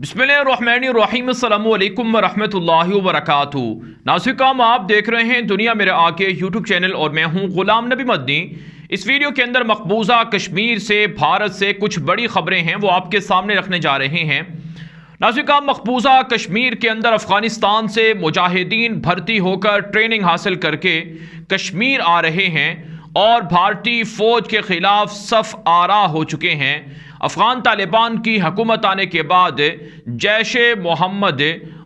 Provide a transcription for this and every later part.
बिस्मिल्लाहिर्रहमानिर्रहीम अस्सलामु अलैकुम वरहमतुल्लाहि वबरकातुहू। नाज़रीन, आप देख रहे हैं दुनिया मेरे आके यूट्यूब चैनल और मैं हूं गुलाम नबी मदनी। इस वीडियो के अंदर मकबूजा कश्मीर से, भारत से कुछ बड़ी खबरें हैं वो आपके सामने रखने जा रहे हैं। नाज़रीन, मकबूजा कश्मीर के अंदर अफगानिस्तान से मुजाहिदीन भर्ती होकर ट्रेनिंग हासिल करके कश्मीर आ रहे हैं और भारतीय फौज के खिलाफ सफ आरा हो चुके हैं। अफगान तालिबान की हुकूमत आने के बाद जैश-ए-मोहम्मद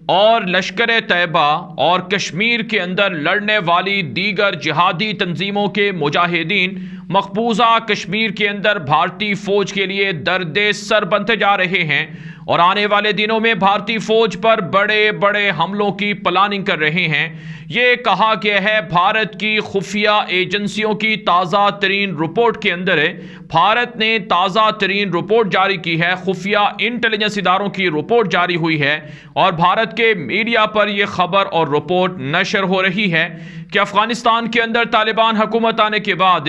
और लश्कर तैयबा और कश्मीर के अंदर लड़ने वाली दीगर जिहादी तंजीमों के मुजाहिदीन मकबूजा कश्मीर के अंदर भारतीय फौज के लिए दर्दे सर बनते जा रहे हैं और आने वाले दिनों में भारतीय फौज पर बड़े बड़े हमलों की प्लानिंग कर रहे हैं। ये कहा गया है, भारत की खुफिया एजेंसियों की ताज़ा तरीन रिपोर्ट के अंदर है। भारत ने ताज़ा तरीन रिपोर्ट जारी की है, खुफिया इंटेलिजेंस इदारों की रिपोर्ट जारी हुई है और भारत के मीडिया पर यह खबर और रिपोर्ट नशर हो रही है कि अफगानिस्तान के अंदर तालिबान हुकूमत आने के बाद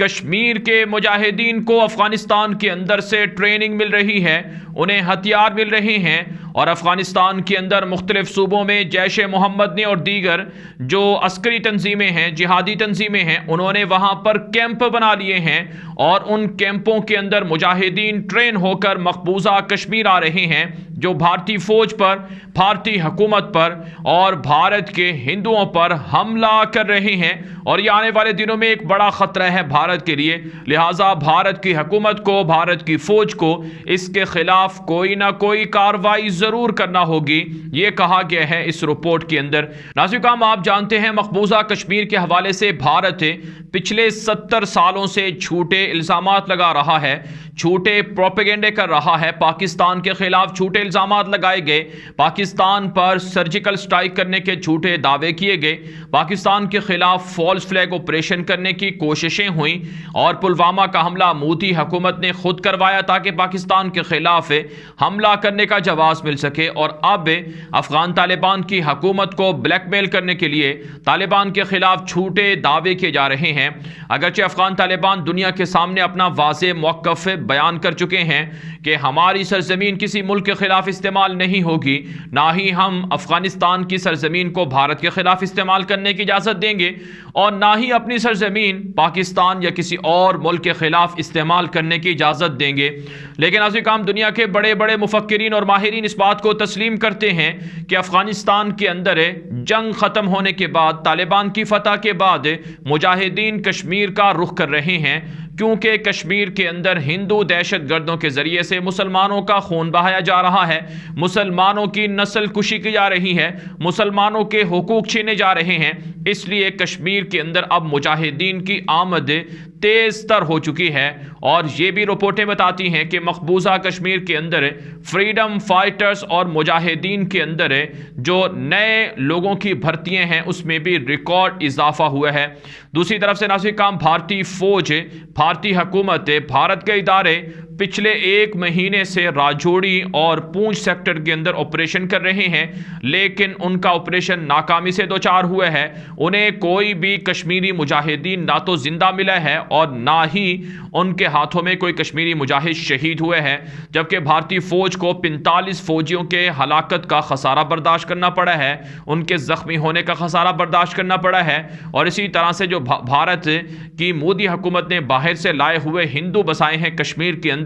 कश्मीर के मुजाहिदीन को अफगानिस्तान के अंदर से ट्रेनिंग मिल रही है, उन्हें हथियार मिल रहे हैं और अफगानिस्तान के अंदर मुख्तलिफ सूबों में जैश-ए-मोहम्मद ने और दीगर जो अस्करी तंजीमें हैं, जिहादी तंजीमें हैं, उन्होंने वहां पर कैंप बना लिए हैं और उन कैंपों के अंदर मुजाहिदीन ट्रेन होकर मकबूजा कश्मीर आ रहे हैं, जो भारतीय फौज पर, भारतीय हुकूमत पर और भारत के हिंदुओं पर हमला कर रहे हैं और ये आने वाले दिनों में एक बड़ा खतरा है भारत के लिए। लिहाजा भारत की हुकूमत को, भारत की फौज को इसके खिलाफ कोई ना कोई कार्रवाई जरूर करना होगी, ये कहा गया है इस रिपोर्ट के अंदर। नाज़रीन, आप जानते हैं मकबूजा कश्मीर के हवाले से भारत पिछले 70 सालों से झूठे इल्जामात लगा रहा है, झूठे प्रोपेगेंडे कर रहा है। पाकिस्तान के खिलाफ झूठे इल्जामात लगाए गए, पाकिस्तान पर सर्जिकल स्ट्राइक करने के झूठे दावे किए गए, पाकिस्तान के खिलाफ फॉल्स फ्लैग ऑपरेशन करने की कोशिशें हुई और पुलवामा का हमला मोदी हुकूमत ने खुद करवाया ताकि पाकिस्तान के खिलाफ हमला करने का जवाब मिल सके। और अब अफगान तालिबान की हुकूमत को ब्लैकमेल करने के लिए तालिबान के खिलाफ झूठे दावे किए जा रहे हैं। अगरचे अफगान तालिबान दुनिया के सामने अपना वाज़े मौक़िफ़ बयान कर चुके हैं कि हमारी सरजमीन किसी मुल्क के खिलाफ इस्तेमाल नहीं होगी, ना ही हम अफगानिस्तान की सरजमीन को भारत के खिलाफ इस्तेमाल करने की इजाज़त देंगे और ना ही अपनी सरजमीन पाकिस्तान या किसी और मुल्क के खिलाफ इस्तेमाल करने की इजाज़त देंगे। लेकिन नाज़रीन, दुनिया के बड़े बड़े मुफक्किरीन और माहिरीन इस बात को तस्लीम करते हैं कि अफगानिस्तान के अंदर जंग ख़त्म होने के बाद, तालिबान की फतह के बाद मुजाहिदीन कश्मीर का रुख कर रहे हैं, क्योंकि कश्मीर के अंदर हिंदू दहशत गर्दों के जरिए से मुसलमानों का खून बहाया जा रहा है, मुसलमानों की नस्ल कुशी की जा रही है, मुसलमानों के हुकूक छीने जा रहे हैं। इसलिए कश्मीर के अंदर अब मुजाहिदीन की आमद तेज तर हो चुकी है और ये भी रिपोर्टें बताती हैं कि मकबूजा कश्मीर के अंदर फ्रीडम फाइटर्स और मुजाहिदीन के अंदर जो नए लोगों की भर्तियां हैं उसमें भी रिकॉर्ड इजाफा हुआ है। दूसरी तरफ से नाज़रीन, भारतीय फौज, भारतीय हुकूमत, भारत के इदारे पिछले एक महीने से राजौरी और पूंछ सेक्टर के अंदर ऑपरेशन कर रहे हैं, लेकिन उनका ऑपरेशन नाकामी से दो चार हुआ है। उन्हें कोई भी कश्मीरी मुजाहिदीन ना तो जिंदा मिला है और ना ही उनके हाथों में कोई कश्मीरी मुजाहिद शहीद हुए हैं, जबकि भारतीय फौज को 45 फौजियों के हलाकत का खसारा बर्दाश्त करना पड़ा है, उनके जख्मी होने का खसारा बर्दाश्त करना पड़ा है। और इसी तरह से जो भारत की मोदी हुकूमत ने बाहर से लाए हुए हिंदू बसाए हैं कश्मीर के अंदर,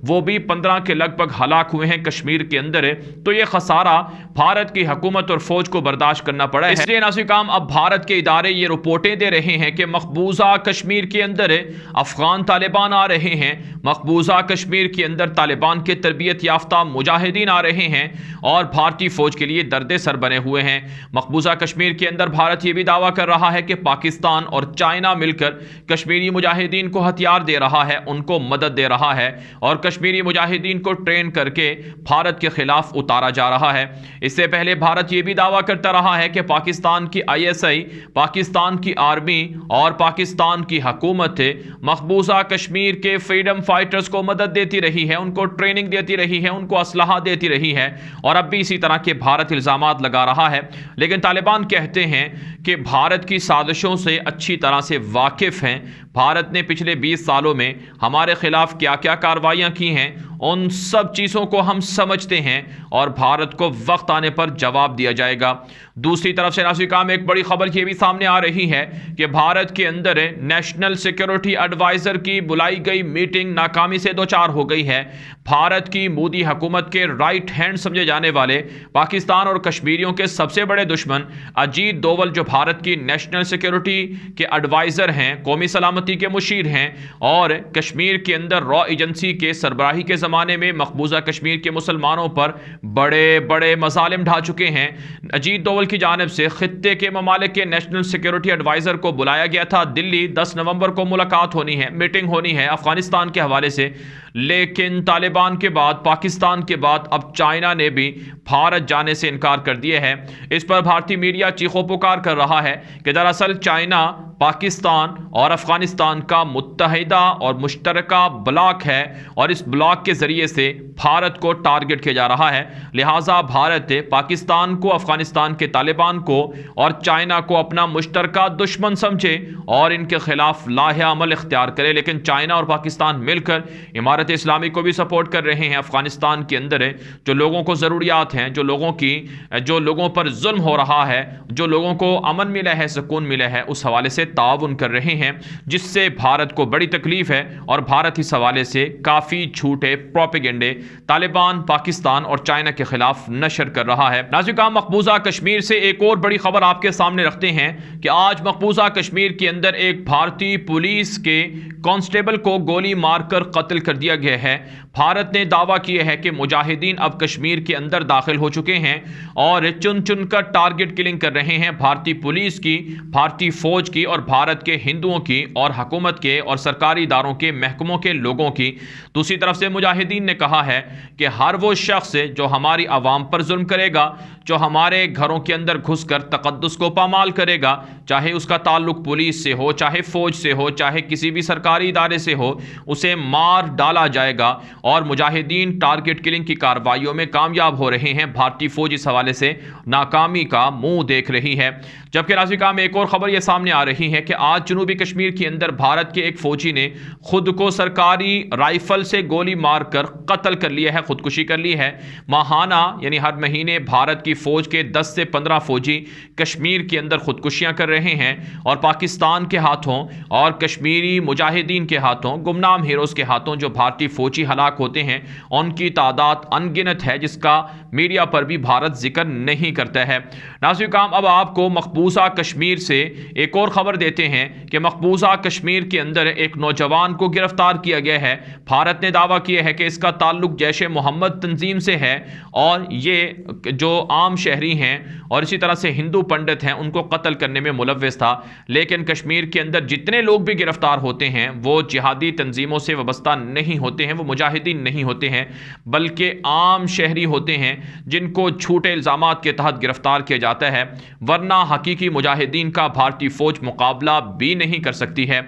वो भी 15 के लगभग हलाक हुए हैं कश्मीर के अंदर। तो ये खसारा भारत की हुकूमत और फौज को बर्दाश्त करना पड़ा है। इसलिए नाज़रीन, अब भारत के इदारे ये रिपोर्टें दे रहे हैं कि मकबूजा कश्मीर के अंदर अफगान तालिबान आ रहे हैं, मकबूजा कश्मीर के अंदर तालिबान के तरबियत याफ्ता मुजाहिदीन आ रहे हैं और भारतीय फौज के लिए दर्दे सर बने हुए हैं। मकबूजा कश्मीर के अंदर भारत ये भी दावा कर रहा है कि पाकिस्तान और चाइना मिलकर कश्मीरी मुजाहिदीन को हथियार दे रहा है, उनको मदद दे रहा है और कश्मीरी मुजाहिदीन को ट्रेन करके भारत के खिलाफ उतारा जा रहा है। इससे पहले भारत ये भी दावा करता रहा है कि पाकिस्तान की ISI, पाकिस्तान की आर्मी और पाकिस्तान की हुकूमत मकबूजा कश्मीर के फ्रीडम फाइटर्स को मदद देती रही है, उनको ट्रेनिंग देती रही है, उनको असलहा देती रही है और अब भी इसी तरह के भारत इल्जाम इल्ज़ामात लगा रहा है, लेकिन तालिबान कहते हैं कि भारत की साजिशों से अच्छी तरह से वाकिफ़ हैं। भारत ने पिछले 20 सालों में हमारे खिलाफ क्या क्या कार्रवाइयाँ की हैं, उन सब चीज़ों को हम समझते हैं और भारत को वक्त आने पर जवाब दिया जाएगा। दूसरी तरफ से नाज़रीन, एक बड़ी खबर ये भी सामने आ रही है कि भारत के अंदर नेशनल सिक्योरिटी एडवाइज़र की बुलाई गई मीटिंग नाकामी से दो चार हो गई है। भारत की मोदी हुकूमत के राइट हैंड समझे जाने वाले पाकिस्तान और कश्मीरियों के सबसे बड़े दुश्मन अजीत डोवल, जो भारत की नेशनल सिक्योरिटी के एडवाइज़र हैं, कौमी सलामती के मुशीर हैं और कश्मीर के अंदर रॉ एजेंसी के सरबराही के ज़माने में मकबूजा कश्मीर के मुसलमानों पर बड़े बड़े मज़ालिम ढा चुके हैं। अजीत डोवल की जानिब से खित्ते के ममालिक के नेशनल सिक्योरिटी एडवाइज़र को बुलाया गया था दिल्ली। 10 नवंबर को मुलाकात होनी है, मीटिंग होनी है अफगानिस्तान के हवाले से, लेकिन तालिबान के बाद, पाकिस्तान के बाद अब चाइना ने भी भारत जाने से इनकार कर दिया है। इस पर भारतीय मीडिया चीखों पुकार कर रहा है कि दरअसल चाइना पाकिस्तान और अफगानिस्तान का मुत्तहिदा और मुश्तरका ब्लॉक है और इस ब्लॉक के ज़रिए से भारत को टारगेट किया जा रहा है। लिहाजा भारत पाकिस्तान को, अफगानिस्तान के तालिबान को और चाइना को अपना मुश्तरका दुश्मन समझे और इनके खिलाफ लाहे अमल इख्तियार करे। लेकिन चाइना और पाकिस्तान मिलकर इमारत इस्लामी को भी सपोर्ट कर रहे हैं। अफगानिस्तान के अंदर जो लोगों को ज़रूरियात हैं, जो लोगों पर जुल्म हो रहा है, जो लोगों को अमन मिला है, सुकून मिला है, उस हवाले से ताउन कर रहे हैं, जिससे भारत को बड़ी तकलीफ है और भारत इस हवाले से काफ़ी झूठे प्रोपेगेंडे तालिबान, पाकिस्तान और चाइना के खिलाफ नशर कर रहा है। नाज़रीन, मकबूजा कश्मीर से एक और बड़ी खबर आपके सामने रखते हैं कि आज मकबूजा कश्मीर के अंदर एक भारतीय पुलिस के कांस्टेबल को गोली मारकर कत्ल कर दिया गया है। भारत ने दावा किया है कि मुजाहिदीन अब कश्मीर के अंदर दाखिल हो चुके हैं और चुन चुन कर टारगेट किलिंग कर रहे हैं भारतीय पुलिस की, भारतीय फौज की और भारत के हिंदुओं की और हुकूमत के और सरकारी इदारों के, महकमों के लोगों की। दूसरी तरफ से मुजाहिदीन ने कहा है कि हर वो शख्स जो हमारी आवाम पर जुल्म करेगा, जो हमारे घरों के अंदर घुसकर तकद्दुस को पामाल करेगा, चाहे उसका ताल्लुक पुलिस से हो, चाहे फौज से हो, चाहे किसी भी सरकारी इदारे से हो, उसे मार डाला जाएगा। और मुजाहिदीन टारगेट किलिंग की कार्रवाइयों में कामयाब हो रहे हैं। भारतीय फौज इस हवाले से नाकामी का मुंह देख रही है। जबकि नाज़रीन, में एक और खबर यह सामने आ रही है कि आज जनूबी कश्मीर के अंदर भारत के एक फौजी ने खुद को सरकारी राइफल से गोली मारकर कत्ल कर लिया है, खुदकुशी कर ली है। माहाना यानी हर महीने भारत की फौज के 10 से 15 फौजी कश्मीर के अंदर खुदकुशियां कर रहे हैं और पाकिस्तान के हाथों और कश्मीरी मुजाहिदीन के हाथों, गुमनाम हीरोज़ के हाथों जो भारतीय फौजी हलाक होते हैं, उनकी तादाद अनगिनत है, जिसका मीडिया पर भी भारत जिक्र नहीं करता है। नाज़रीन, अब आपको मकबूजा कश्मीर से एक और खबर देते हैं कि मकबूजा कश्मीर के अंदर एक नौजवान को गिरफ्तार किया गया है। भारत ने दावा किया है कि इसका ताल्लुक जैश ए मोहम्मद तंजीम से है और ये जो आम शहरी हैं और इसी तरह से हिंदू पंडित हैं, उनको कत्ल करने में मुलव्वस था। लेकिन कश्मीर के अंदर जितने लोग भी गिरफ्तार होते हैं वो जिहादी तंजीमों से वाबस्ता नहीं होते हैं, वो मुजाहिदीन नहीं होते हैं, बल्कि आम शहरी होते हैं जिनको झूठे इल्ज़ामात के तहत गिरफ्तार किया जाता है। वरना हकीकी मुजाहिदीन का भारतीय फौज मुकाबला भी नहीं कर सकती है।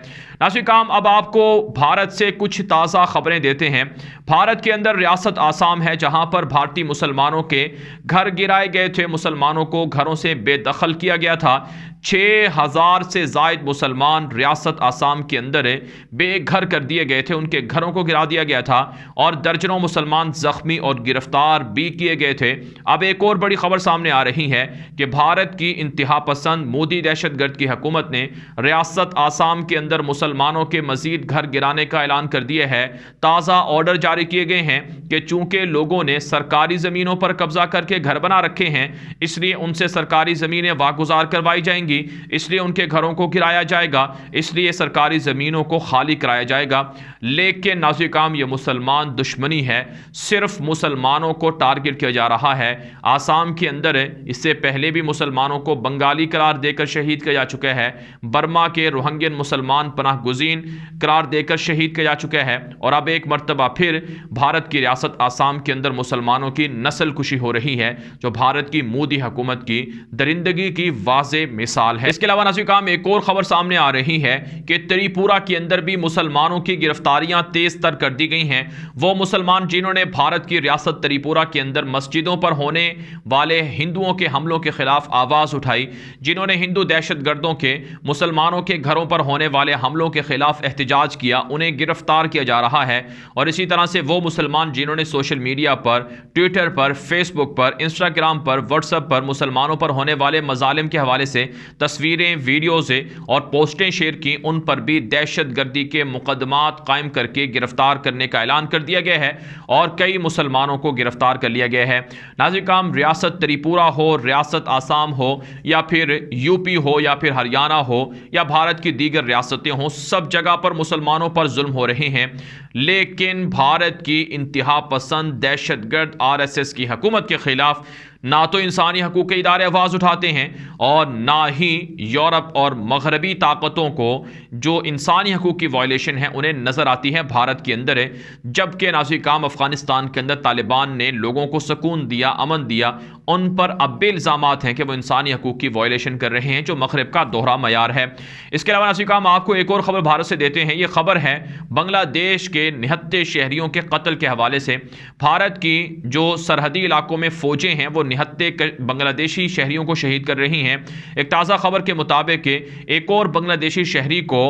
नाज़रीन, अब आपको भारत से कुछ ताज़ा खबरें देते हैं। भारत के अंदर रियासत आसाम है जहां पर भारतीय मुसलमानों के घर गिराए गए थे, मुसलमानों को घरों से बेदखल किया गया था। 6000 से ज़ायद मुसलमान रियासत आसाम के अंदर बेघर कर दिए गए थे, उनके घरों को गिरा दिया गया था और दर्जनों मुसलमान ज़ख्मी और गिरफ्तार भी किए गए थे। अब एक और बड़ी खबर सामने आ रही है कि भारत की इंतहा पसंद मोदी दहशतगर्द की हुकूमत ने रियासत आसाम के अंदर मुसलमानों के मजीद घर गिराने का ऐलान कर दिया है। ताज़ा ऑर्डर जारी किए गए हैं कि चूंकि लोगों ने सरकारी ज़मीनों पर कब्जा करके घर बना रखे हैं, इसलिए उनसे सरकारी ज़मीनें वागुजार करवाई जाएंगी, इसलिए उनके घरों को गिराया जाएगा, इसलिए सरकारी ज़मीनों को खाली कराया जाएगा। लेकिन नाज़रीन, ये मुसलमान दुश्मनी है, सिर्फ मुसलमानों को टारगेट किया जा रहा है। आसाम के अंदर इससे पहले भी मुसलमानों को बंगाली करार देकर शहीद किया जा चुका है, बर्मा के रोहिंग्यन मुसलमान पनाह गुज़ीन करार देकर शहीद किया जा चुका है और अब एक मरतबा फिर भारत की रियासत आसाम के अंदर मुसलमानों की नस्ल कुशी हो रही है, जो भारत की मोदी हुकूमत की दरिंदगी की वाज़ेह मिसाल मिसाल है। इसके अलावा नाज़रीन काम एक और खबर सामने आ रही है कि त्रिपुरा के अंदर भी मुसलमानों की गिरफ्तारियां तेज तर कर दी गई हैं। वो मुसलमान जिन्होंने भारत की रियासत त्रिपुरा के अंदर मस्जिदों पर होने वाले हिंदुओं के हमलों के खिलाफ आवाज़ उठाई, जिन्होंने हिंदू दहशतगर्दों के मुसलमानों के घरों पर होने वाले हमलों के खिलाफ एहतजाज किया, उन्हें गिरफ्तार किया जा रहा है। और इसी तरह से वो मुसलमान जिन्होंने सोशल मीडिया पर, ट्विटर पर, फेसबुक पर, इंस्टाग्राम पर, व्हाट्सएप पर मुसलमानों पर होने वाले मजालिम के हवाले से तस्वीरें, वीडियोज़ और पोस्टें शेयर की, उन पर भी दहशतगर्दी के मुकदमात कायम करके गिरफ्तार करने का ऐलान कर दिया गया है और कई मुसलमानों को गिरफ्तार कर लिया गया है। नाज़रीन काम रियासत त्रिपुरा हो, रियासत आसाम हो, या फिर यूपी हो, या फिर हरियाणा हो, या भारत की दीगर रियासतें हों, सब जगह पर मुसलमानों पर जुल्म हो रहे हैं। लेकिन भारत की इंतहा पसंद दहशतगर्द आरएसएस की हुकूमत के खिलाफ ना तो इंसानी हकूक़ के इदारे आवाज़ उठाते हैं और ना ही यूरोप और मगरबी ताकतों को जो इंसानी हकूक़ की वायलेशन है उन्हें नज़र आती है भारत के अंदर है। जबकि नाज़रीन काम अफ़गानिस्तान के अंदर तालिबान ने लोगों को सुकून दिया, अमन दिया, उन पर अब भी इल्ज़ामात हैं कि वो इंसानी हकूक़ की वायलेशन कर रहे हैं, जो मगरब का दोहरा मयार है। इसके अलावा नाज़रीन काम आपको एक और ख़बर भारत से देते हैं। ये खबर है बांग्लादेश के 79 शहरियों के कत्ल के हवाले से। भारत की जो सरहदी इलाकों में फ़ौजें हैं वो 79 बांग्लादेशी शहरियों को शहीद कर रही हैं। एक ताज़ा खबर के मुताबिक एक और बांग्लादेशी शहरी को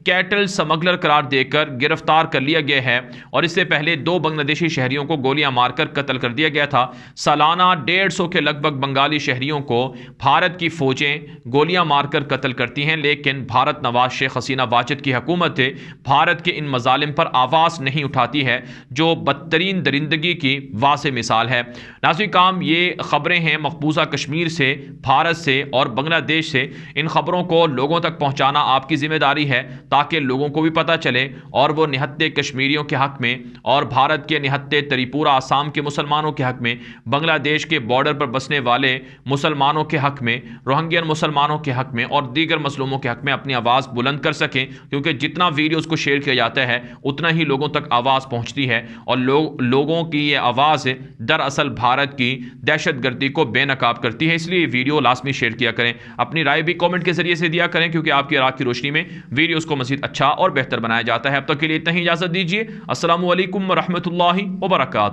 कैटल स्मगलर करार देकर गिरफ्तार कर लिया गया है और इससे पहले 2 बांग्लादेशी शहरियों को गोलियां मारकर कत्ल कर दिया गया था। सालाना 150 के लगभग बंगाली शहरियों को भारत की फौजें गोलियां मारकर कत्ल करती हैं, लेकिन भारत नवाज शेख हसीना वाजिद की हुकूमत भारत के इन मजालिम पर आवाज़ नहीं उठाती है, जो बदतरीन दरिंदगी की वाज़ेह मिसाल है। नाज़रीन काम ये खबरें हैं मकबूजा कश्मीर से, भारत से और बांग्लादेश से। इन खबरों को लोगों तक पहुंचाना आपकी जिम्मेदारी है ताकि लोगों को भी पता चले और वो 79 कश्मीरियों के हक में और भारत के 79 त्रिपुरा आसाम के मुसलमानों के हक में, बांग्लादेश के बॉर्डर पर बसने वाले मुसलमानों के हक में, रोहिंग्यन मुसलमानों के हक में और दीगर मसलूमों के हक में अपनी आवाज़ बुलंद कर सकें, क्योंकि जितना वीडियोज़ को शेयर किया जाता है उतना ही लोगों तक आवाज़ पहुँचती है और लोगों की ये आवाज़ दरअसल भारत की दहशतगर्दी को बेनकाब करती है। इसलिए वीडियो लाजमी शेयर किया करें, अपनी राय भी कमेंट के जरिए से दिया करें, क्योंकि आपकी राय की रोशनी में वीडियोस को मज़ीद अच्छा और बेहतर बनाया जाता है। अब तक के लिए इतना ही इजाज़त दीजिए। अस्सलामु अलैकुम व रहमतुल्लाहि व बरकातहू।